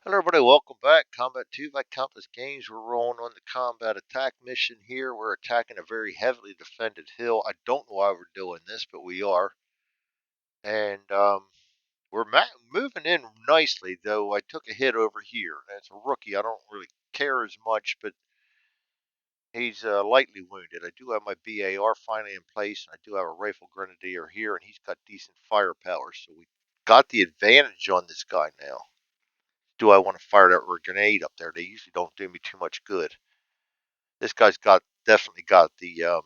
Hello everybody, welcome back. Combat 2 by Compass Games. We're rolling on the combat attack mission here. We're attacking a very heavily defended hill. I don't know why we're doing this, but we are. And we're moving in nicely, though I took a hit over here. That's a rookie. I don't really care as much, but he's lightly wounded. I do have my BAR finally in place, and I do have a rifle grenadier here, and he's got decent firepower. So we got the advantage on this guy now. Do I want to fire that grenade up there? They usually don't do me too much good. This guy's definitely got the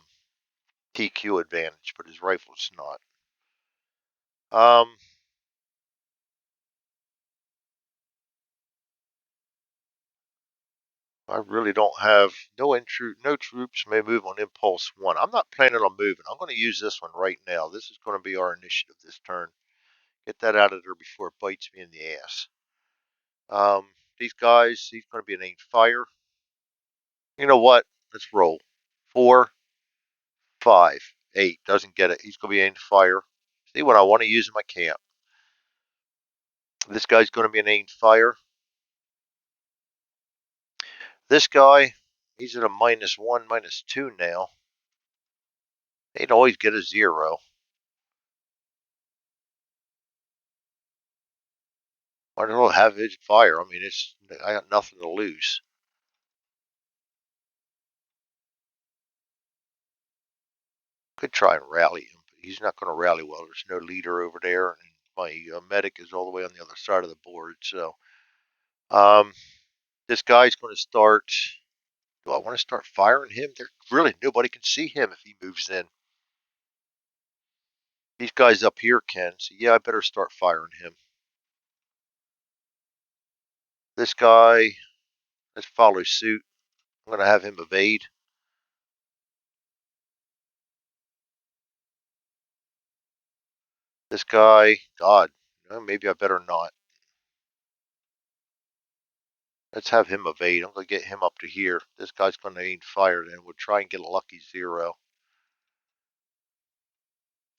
TQ advantage, but his rifle's not. I really don't have no troops may move on impulse 1. I'm not planning on moving. I'm going to use this one right now. This is going to be our initiative this turn. Get that out of there before it bites me in the ass. These guys, he's going to be an aimed fire. You know what? Let's roll. 4, 5, 8. Doesn't get it. He's going to be aimed fire. See what I want to use in my camp. This guy's going to be an aimed fire. This guy, he's at a -1, -2 now. They'd always get a 0. Might as well have his fire. I mean, I got nothing to lose. Could try and rally him, but he's not going to rally well. There's no leader over there, and my medic is all the way on the other side of the board. So, um, this guy's going to start. Do I want to start firing him? There really nobody can see him if he moves in. These guys up here can. So yeah, I better start firing him. This guy, let's follow suit. I'm going to have him evade. This guy, God, maybe I better not. Let's have him evade. I'm going to get him up to here. This guy's going to aim fire, and we'll try and get a lucky 0.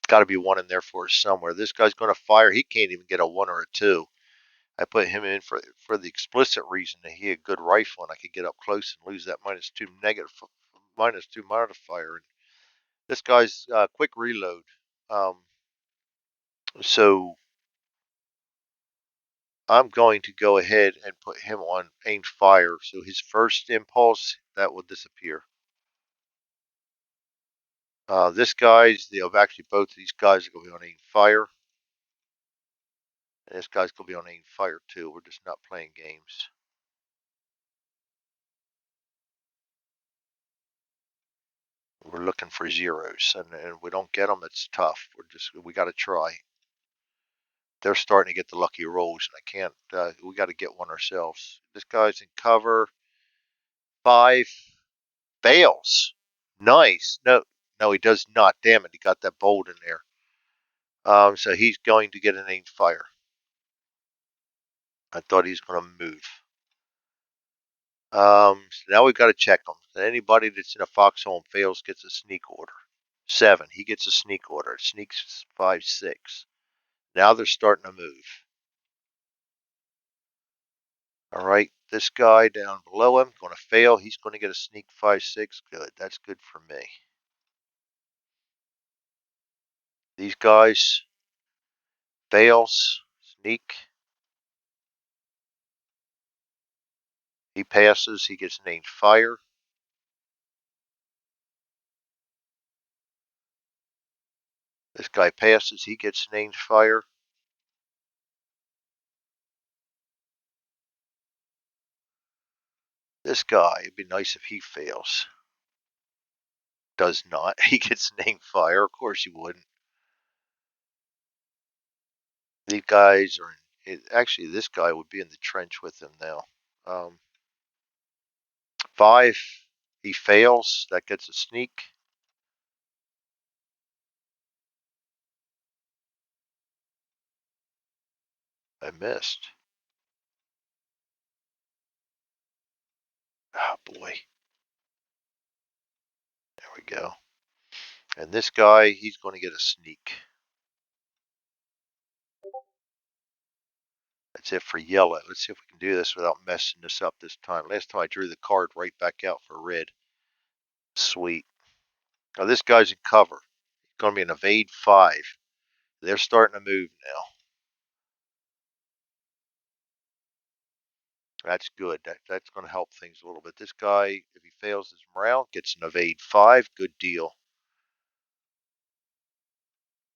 Got to be 1 in there for us somewhere. This guy's going to fire. He can't even get a 1 or a 2. I put him in for the explicit reason that he had a good rifle, and I could get up close and lose that -2 modifier. And this guy's quick reload. So I'm going to go ahead and put him on aimed fire. So his first impulse, that will disappear. This guy's, actually both of these guys are going to be on aimed fire. And this guy's going to be on aimed fire too. We're just not playing games. We're looking for 0s, and we don't get them, it's tough. We got to try. They're starting to get the lucky rolls, and I can't. We got to get one ourselves. This guy's in cover. 5 fails. Nice. No, no, he does not. Damn it, he got that bold in there. So he's going to get an aimed fire. I thought he was going to move. So now we've got to check them. Anybody that's in a foxhole and fails gets a sneak order. 7. He gets a sneak order. Sneaks 5, 6. Now they're starting to move. All right, this guy down below him going to fail. He's going to get a sneak 5, 6. Good. That's good for me. These guys fails. Sneak. He passes. He gets named fire. This guy passes. He gets named fire. This guy, it'd be nice if he fails. Does not. He gets named fire. Of course he wouldn't. These guys are actually, this guy would be in the trench with him now. 5. He fails. That gets a sneak. I missed. Oh boy. There we go. And this guy, he's going to get a sneak. That's it for yellow. Let's see if we can do this without messing this up this time. Last time I drew the card right back out for red. Sweet. Now this guy's in cover. It's going to be an evade 5. They're starting to move now. That's good. That's going to help things a little bit. This guy, if he fails his morale, gets an evade 5. Good deal.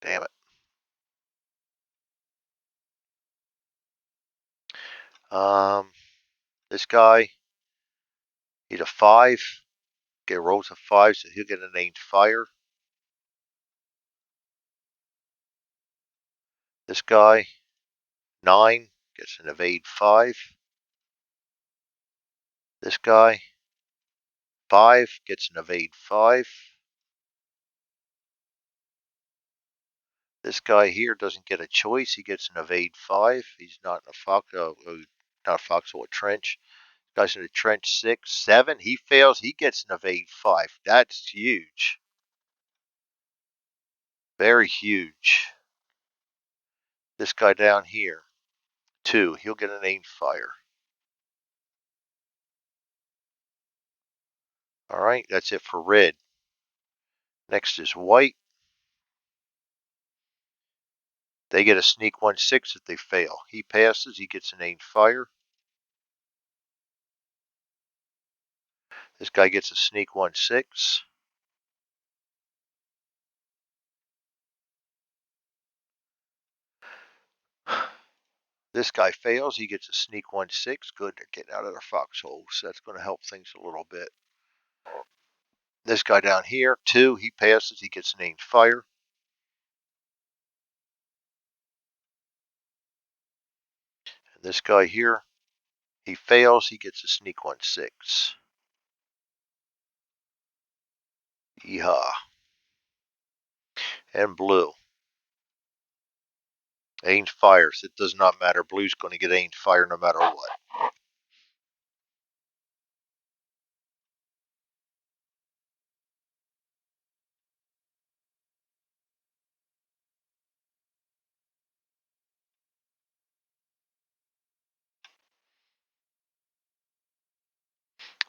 Damn it. This guy, he's a 5. Get rolls a 5, so he'll get a named fire. This guy, 9, gets an evade 5. This guy, 5, gets an evade 5. This guy here doesn't get a choice. He gets an evade 5. He's not in a foxhole, not a foxhole, a trench. Guy's in a trench 6, 7. He fails. He gets an evade 5. That's huge. Very huge. This guy down here, 2. He'll get an named fire. All right, that's it for red. Next is white. They get a sneak 1-6 if they fail. He passes. He gets a named fire. This guy gets a sneak 1-6. This guy fails. He gets a sneak 1-6. Good, they're getting out of their foxholes. So that's going to help things a little bit. This guy down here, 2. He passes. He gets a named fire. And this guy here, he fails. He gets a sneak 1-6. Yeehaw. And blue. Aimed fires. It does not matter. Blue's going to get aimed fire no matter what.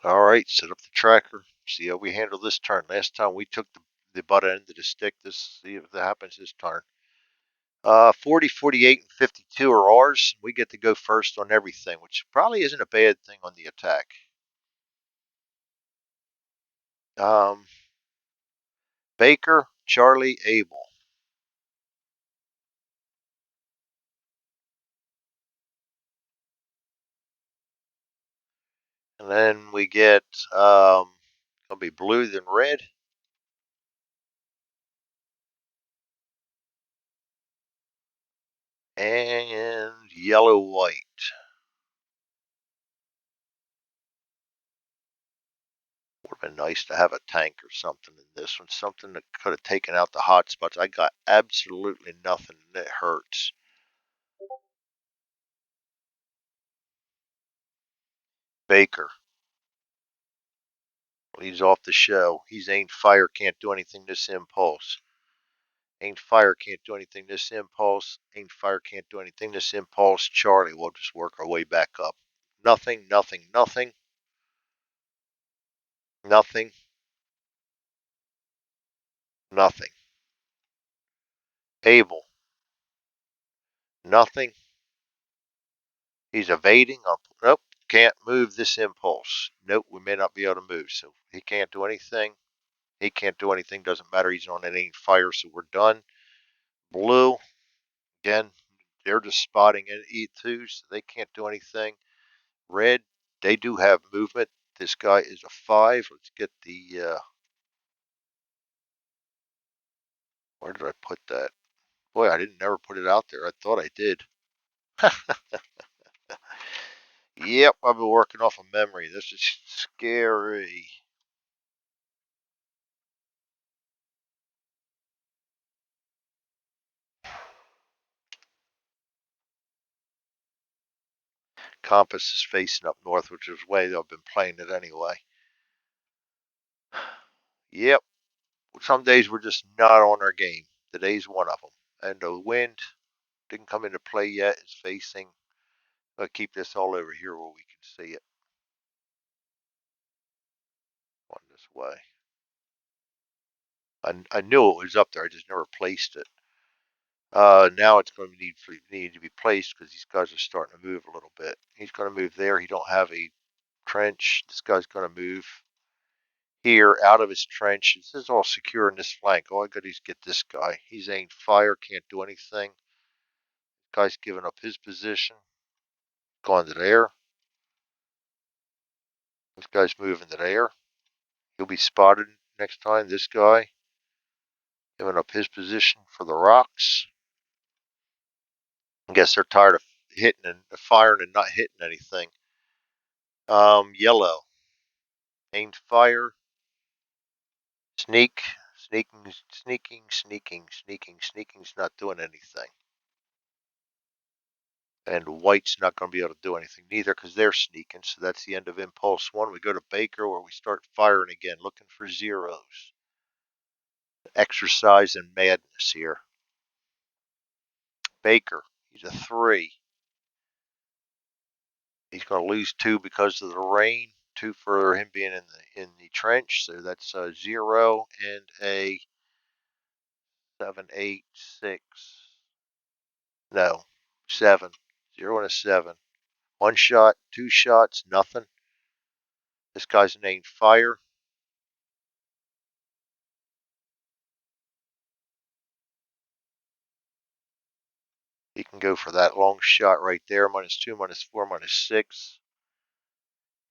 All right, set up the tracker. See how we handle this turn. Last time we took the butt end of the stick. This, see if that happens this turn. 40, 48, and 52 are ours. We get to go first on everything, which probably isn't a bad thing on the attack. Baker, Charlie, Abel. And then we get, gonna be blue then red. And yellow, white. Would have been nice to have a tank or something in this one. Something that could have taken out the hot spots. I got absolutely nothing that hurts. Baker. He's off the show. He's aimed fire, can't do anything this impulse. Aimed fire, can't do anything this impulse. Aimed fire, can't do anything this impulse. Charlie, we'll just work our way back up. Nothing, nothing, nothing. Nothing. Nothing. Abel. Nothing. He's evading. Nope, can't move this impulse. Nope, we may not be able to move. So he can't do anything. He can't do anything. Doesn't matter. He's on an aimed fire, so we're done. Blue. Again, they're just spotting an E2, so they can't do anything. Red, they do have movement. This guy is a 5. Let's get the, where did I put that? Boy, I didn't never put it out there. I thought I did. Yep, I've been working off of memory. This is scary. Compass is facing up north, which is the way I've been playing it anyway. Yep, some days we're just not on our game. Today's one of them. And the wind didn't come into play yet. It's facing I'll keep this all over here where we can see it. On this way. I knew it was up there. I just never placed it. Now it's going to need to be placed because these guys are starting to move a little bit. He's going to move there. He don't have a trench. This guy's going to move here out of his trench. This is all secure in this flank. All I got to do is get this guy. He's aimed fire. Can't do anything. Guy's giving up his position. Going to there. This guy's moving to there. He'll be spotted next time. This guy giving up his position for the rocks. I guess they're tired of hitting and firing and not hitting anything. Yellow. Aimed fire. Sneak. Sneaking's not doing anything. And white's not going to be able to do anything neither because they're sneaking. So that's the end of impulse 1. We go to Baker where we start firing again, looking for zeros. Exercise in madness here. Baker, he's a 3. He's going to lose 2 because of the rain. 2 for him being in the trench. So that's a 0 and a 7, 8, 6. No, 7. 0 and a 7. 1 shot, 2 shots, nothing. This guy's named Fire. He can go for that long shot right there. -2, -4, -6.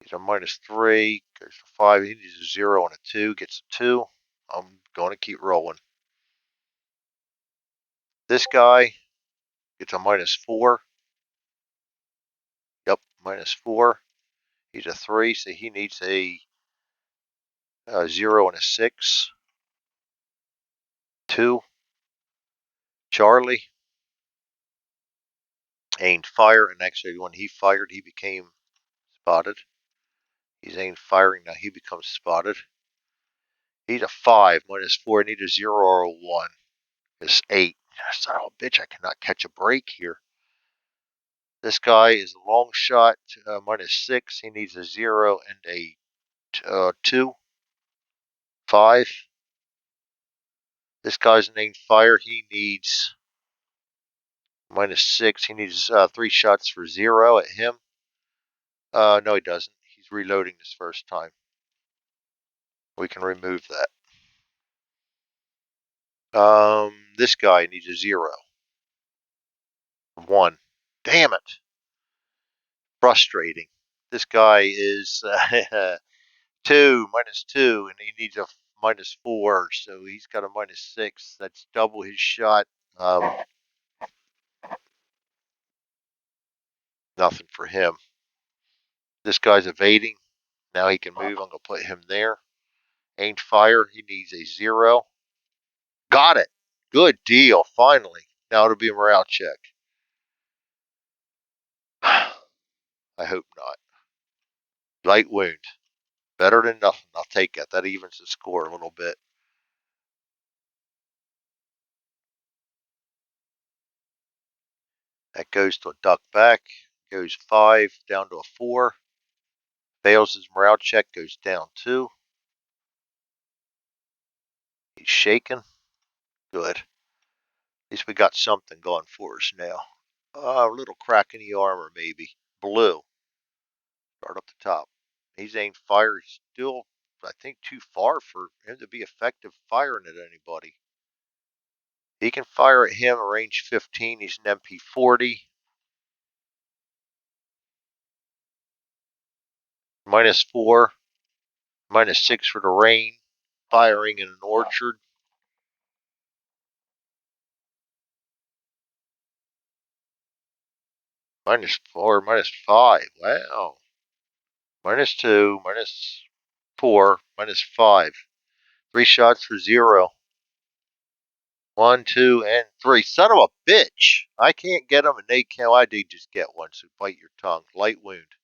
He's a -3. Goes to 5. He needs a 0 and a 2. Gets a 2. I'm going to keep rolling. This guy gets a -4. Yep, -4. He's a 3, so he needs a 0 and a 6. 2. Charlie aimed fire, and actually when he fired, he became spotted. He's aimed firing, now he becomes spotted. He's a 5, -4. I need a 0 or a 1. It's 8. Son of a bitch, I cannot catch a break here. This guy is a long shot, -6. He needs a 0 and a 2. 5. This guy's named Fire. He needs -6. He needs 3 shots for 0 at him. No, he doesn't. He's reloading this first time. We can remove that. This guy needs a 0. 1. Damn it. Frustrating. This guy is 2, -2, and he needs a -4, so he's got a -6. That's double his shot. Nothing for him. This guy's evading. Now he can move. I'm going to put him there. Aimed fire. He needs a 0. Got it. Good deal. Finally. Now it'll be a morale check. I hope not. Light wound. Better than nothing. I'll take it. That evens the score a little bit. That goes to a duck back. Goes 5 down to a 4. Fails his morale check. Goes down 2. He's shaking. Good. At least we got something going for us now. A little crack in the armor, maybe. Blue. Start up the top. He's aimed fire. He's still, I think, too far for him to be effective firing at anybody. He can fire at him at range 15. He's an MP40. -4. -6 for the rain. Firing in an orchard. -4, -5. Wow. -2, -4, -5. 3 shots for 0. 1, 2, and 3. Son of a bitch. I can't get them, and they can't. I did just get one, so bite your tongue. Light wound.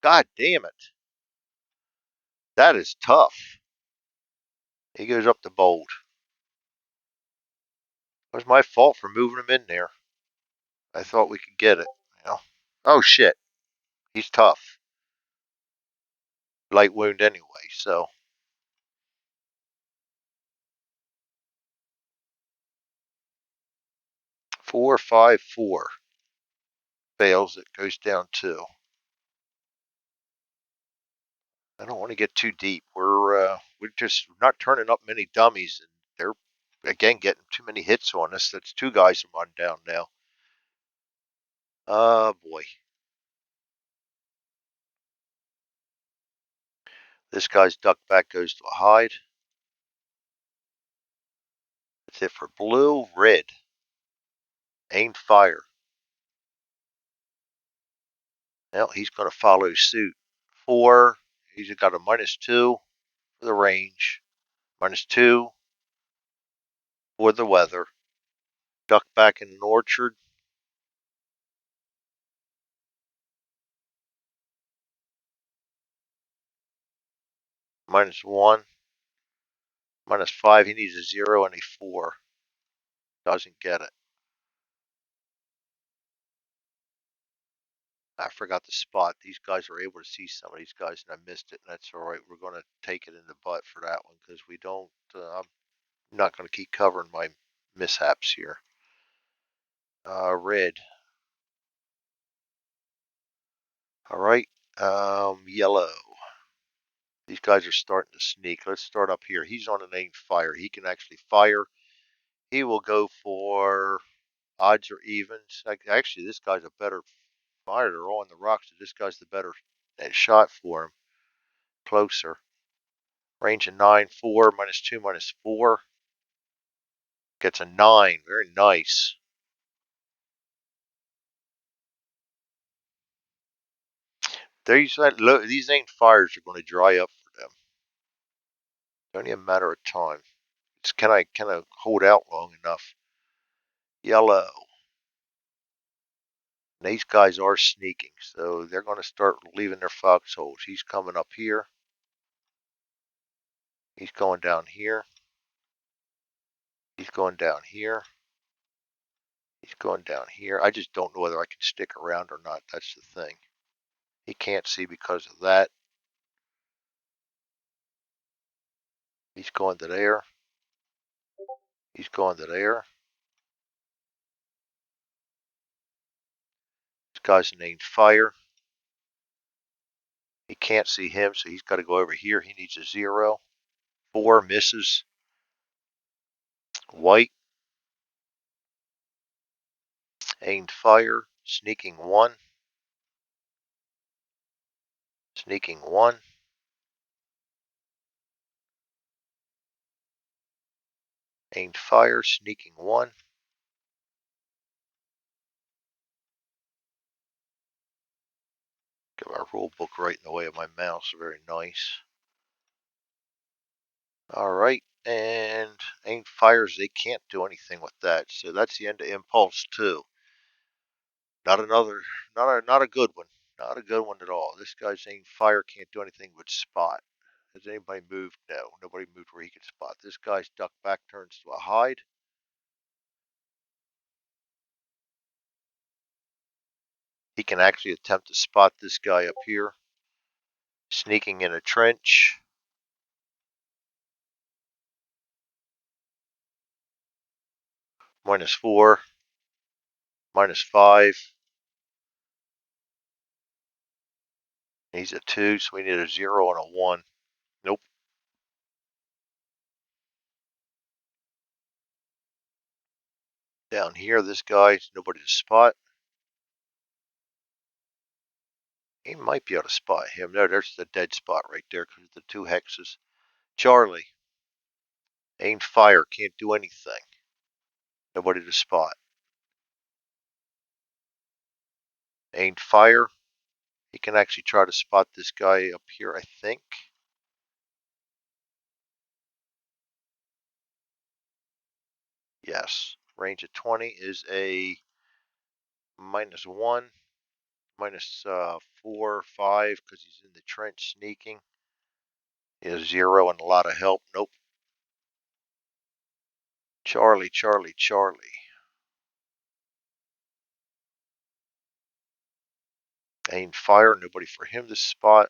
God damn it. That is tough. He goes up to bold. It was my fault for moving him in there. I thought we could get it. You know, Oh shit, he's tough. Light wound anyway, so. 454. Fails, it goes down 2. I don't want to get too deep. We're just not turning up many dummies, and they're again getting too many hits on us. That's 2 guys I'm on down now. Oh boy. This guy's duck back goes to a hide. That's it for blue. Red. Aim fire. Well, he's going to follow suit. 4. He's got a -2 for the range. -2 for the weather. Duck back in an orchard. -1. -5. He needs a 0 and a 4. Doesn't get it. I forgot the spot. These guys are able to see some of these guys, and I missed it, and that's all right. We're going to take it in the butt for that one because we don't. I'm not going to keep covering my mishaps here. Red. All right. Yellow. These guys are starting to sneak. Let's start up here. He's on an aim fire. He can actually fire. He will go for odds or evens. Actually, this guy's a better fighter on the rocks. So this guy's the better shot for him. Closer. Range of 9, 4, -2, -4. Gets a 9. Very nice. These aim fires are going to dry up for them. It's only a matter of time. It's can I hold out long enough? Yellow. And these guys are sneaking, so they're going to start leaving their foxholes. He's coming up here. He's going down here. He's going down here. He's going down here. I just don't know whether I can stick around or not. That's the thing. He can't see because of that. He's going to there. He's going to there. This guy's named Fire. He can't see him, so he's got to go over here. He needs a 0. 4 misses. White. Aimed fire. Sneaking 1. Sneaking 1. Aimed fire. Sneaking 1. Got my rule book right in the way of my mouse. Very nice. Alright, and aimed fires, they can't do anything with that. So that's the end of Impulse 2. Not a good one. Not a good one at all. This guy's aimed fire can't do anything but spot. Has anybody moved? No. Nobody moved where he can spot. This guy's duck back turns to a hide. He can actually attempt to spot this guy up here. Sneaking in a trench. -4. -5. He's a 2, so we need a 0 and a 1. Nope. Down here, this guy's nobody to spot. He might be able to spot him. No, there's the dead spot right there because of the 2 hexes. Charlie. Aimed fire. Can't do anything. Nobody to spot. Aimed fire. He can actually try to spot this guy up here, I think. Yes. Range of 20 is a -1. -4, 5 because he's in the trench sneaking. He has 0 and a lot of help. Nope. Charlie, Charlie, Charlie. Named fire, nobody for him to spot.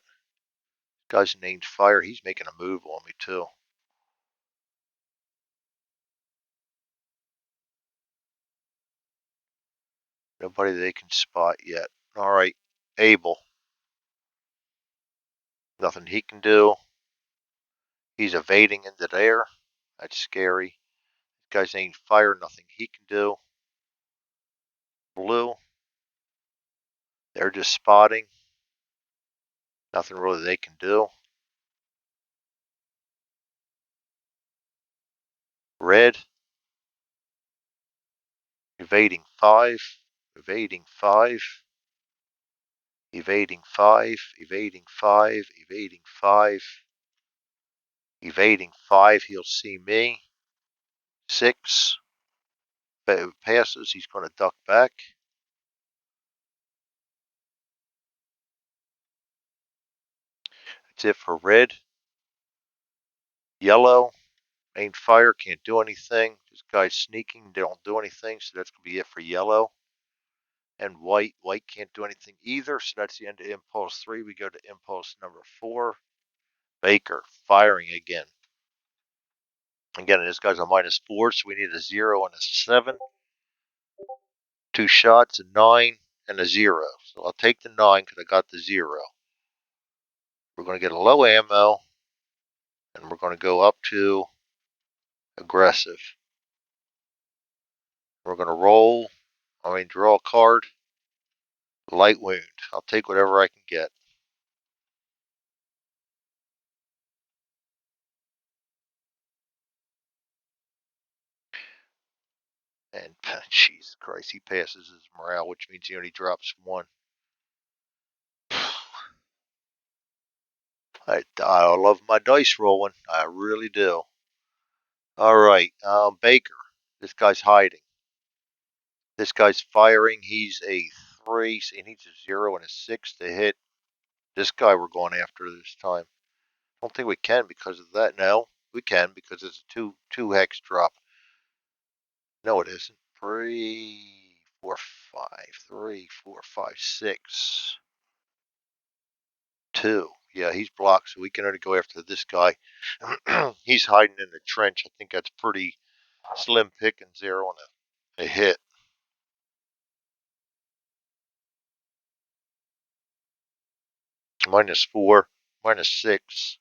Guy's named fire, he's making a move on me too. Nobody they can spot yet. Alright, Abel. Nothing he can do. He's evading into there. That's scary. Guy's named fire, nothing he can do. Blue. They're just spotting. Nothing really they can do. Red. Evading 5. Evading 5. Evading 5. Evading 5. Evading 5. Evading 5. He'll see me. 6. Passes. He's going to duck back. That's it for red. Yellow. Named fire. Can't do anything. This guy's sneaking. They don't do anything. So that's going to be it for yellow. And white. White can't do anything either. So that's the end of impulse 3. We go to impulse number 4. Baker. Firing again. Again, this guy's a -4. So we need a 0 and a 7. 2 shots, a 9, and a 0. So I'll take the 9 because I got the 0. We're going to get a low ammo, and we're going to go up to aggressive. We're going to draw a card. Light wound. I'll take whatever I can get. And, Jesus Christ, he passes his morale, which means he only drops 1. I love my dice rolling. I really do. Alright, Baker. This guy's hiding. This guy's firing. He's a 3, so he needs a 0 and a 6 to hit. This guy we're going after this time. I don't think we can because of that. No, we can because it's a two hex drop. No, it isn't. 3, 4, 5. 3, 4, 5, 6. 2. Yeah, he's blocked, so we can only go after this guy. He's hiding in the trench. I think that's pretty slim picking 0 and a hit. -4, -6.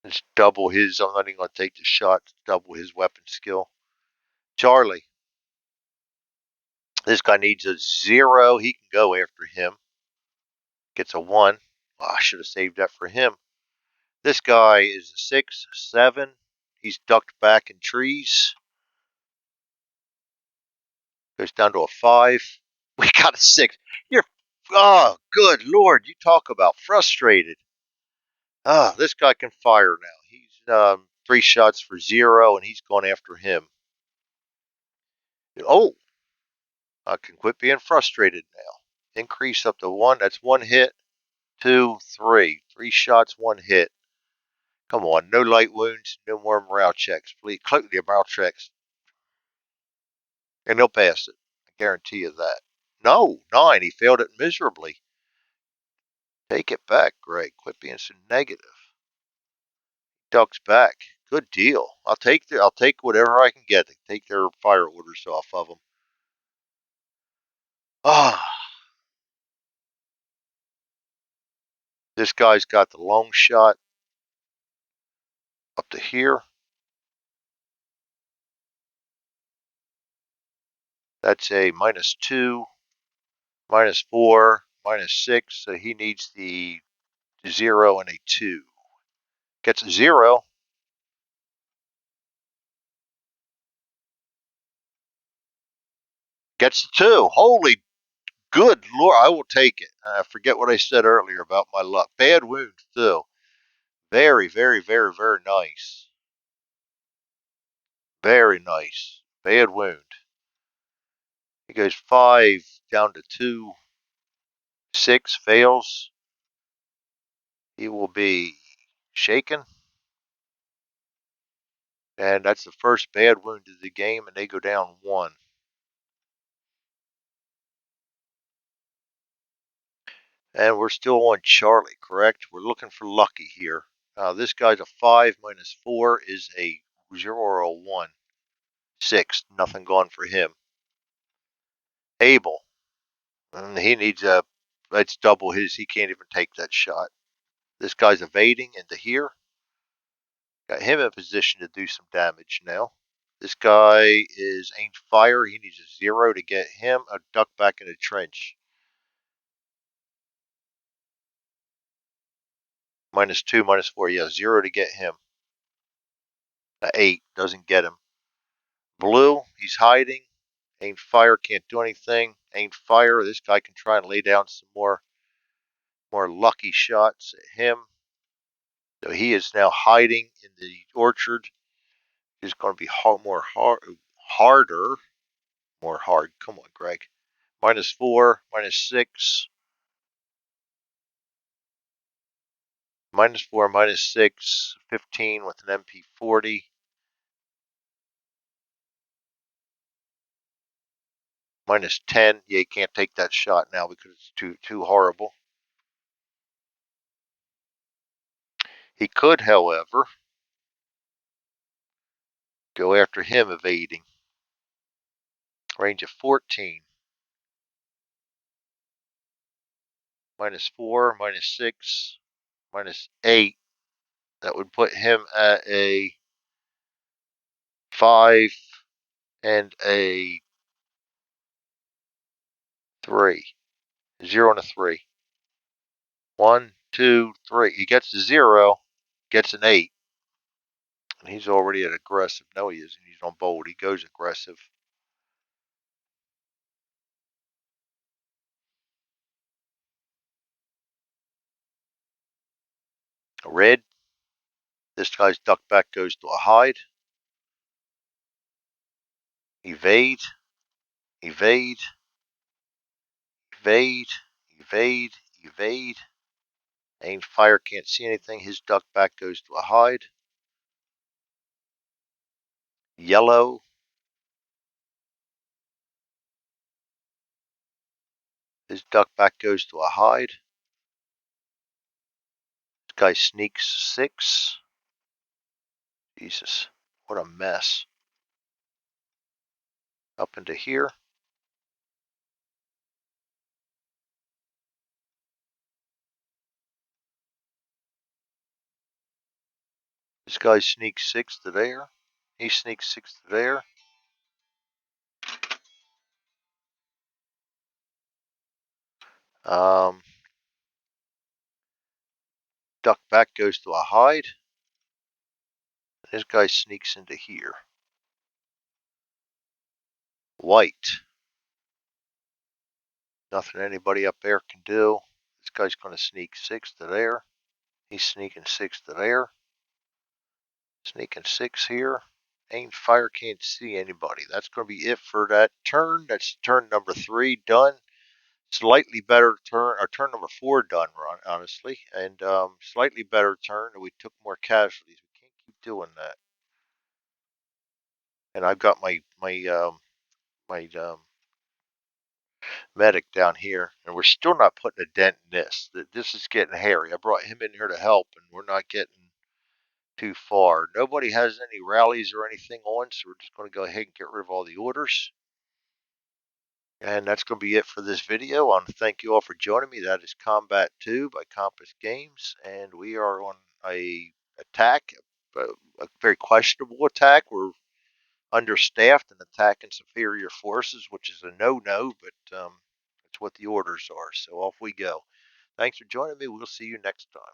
It's double his. I'm not even going to take the shot. It's double his weapon skill. Charlie. This guy needs a 0. He can go after him. Gets a 1. Oh, I should have saved that for him. This guy is a 6, 7. He's ducked back in trees. Goes down to a 5. We got a 6. Oh, good Lord. You talk about frustrated. This guy can fire now. He's 3 shots for 0, and he's going after him. Oh, I can quit being frustrated now. Increase up to 1. That's 1 hit. 2, 3. 3 shots, 1 hit. Come on, no light wounds, no more morale checks. Please, click the morale checks. And they'll pass it. I guarantee you that. No, 9. He failed it miserably. Take it back, Greg. Quit being so negative. Ducks back. Good deal. I'll take whatever I can get to take their fire orders off of them. This guy's got the long shot up to here. That's a -2, -4, -6. So he needs the 0 and a 2. Gets a 0. Gets the 2. Holy good Lord, I will take it. I forget what I said earlier about my luck. Bad wound, too. Very, very, very, very nice. Very nice. Bad wound. He goes 5 down to 2. 6 fails. He will be shaken. And that's the first bad wound of the game, and they go down 1. And we're still on Charlie, correct? We're looking for Lucky here. This guy's a 5 minus 4 is a 0 or a 1. 6. Nothing gone for him. Abel. He needs a. That's double his. He can't even take that shot. This guy's evading into here. Got him in position to do some damage now. This guy is aimed fire. He needs a 0 to get him. A duck back in the trench. -2, -4. Yeah, 0 to get him. A 8 doesn't get him. Blue, he's hiding. Aimed fire, can't do anything. Aimed fire, this guy can try and lay down some more lucky shots at him. So he is now hiding in the orchard. It's going to be harder. More hard. Come on, Greg. -4, -6. -4, -6. 15 with an MP40. -10. Yeah, you can't take that shot now because it's too horrible. He could, however, go after him evading. Range of 14. -4, -6, -8. That would put him at a 5 and a 3. 0 and a 3. 1, 2, 3. He gets a 0, gets an 8. And he's already at aggressive. No, he isn't. He's on bold. He goes aggressive. Red. This guy's duck back goes to a hide. Evade. Evade. Evade. Evade. Evade. Aimed fire, can't see anything. His duck back goes to a hide. Yellow. His duck back goes to a hide. This guy sneaks 6. Jesus, what a mess. Up into here. This guy sneaks 6 to there. He sneaks 6 to there. Duck back goes to a hide. This guy sneaks into here. White. Nothing anybody up there can do. This guy's going to sneak 6 to there. He's sneaking 6 to there. Sneaking 6 here. Aimed fire, can't see anybody. That's going to be it for that turn. That's turn number 3 done. Slightly better turn, or turn number 4 done, honestly, and slightly better turn. We took more casualties. We can't keep doing that. And I've got my medic down here, and we're still not putting a dent in this. This is getting hairy. I brought him in here to help, and we're not getting too far. Nobody has any rallies or anything on, so we're just going to go ahead and get rid of all the orders. And that's going to be it for this video. I want to thank you all for joining me. That is Combat 2 by Compass Games, and we are on a attack, a very questionable attack. We're understaffed and attacking superior forces, which is a no-no, but it's what the orders are. So off we go. Thanks for joining me. We'll see you next time.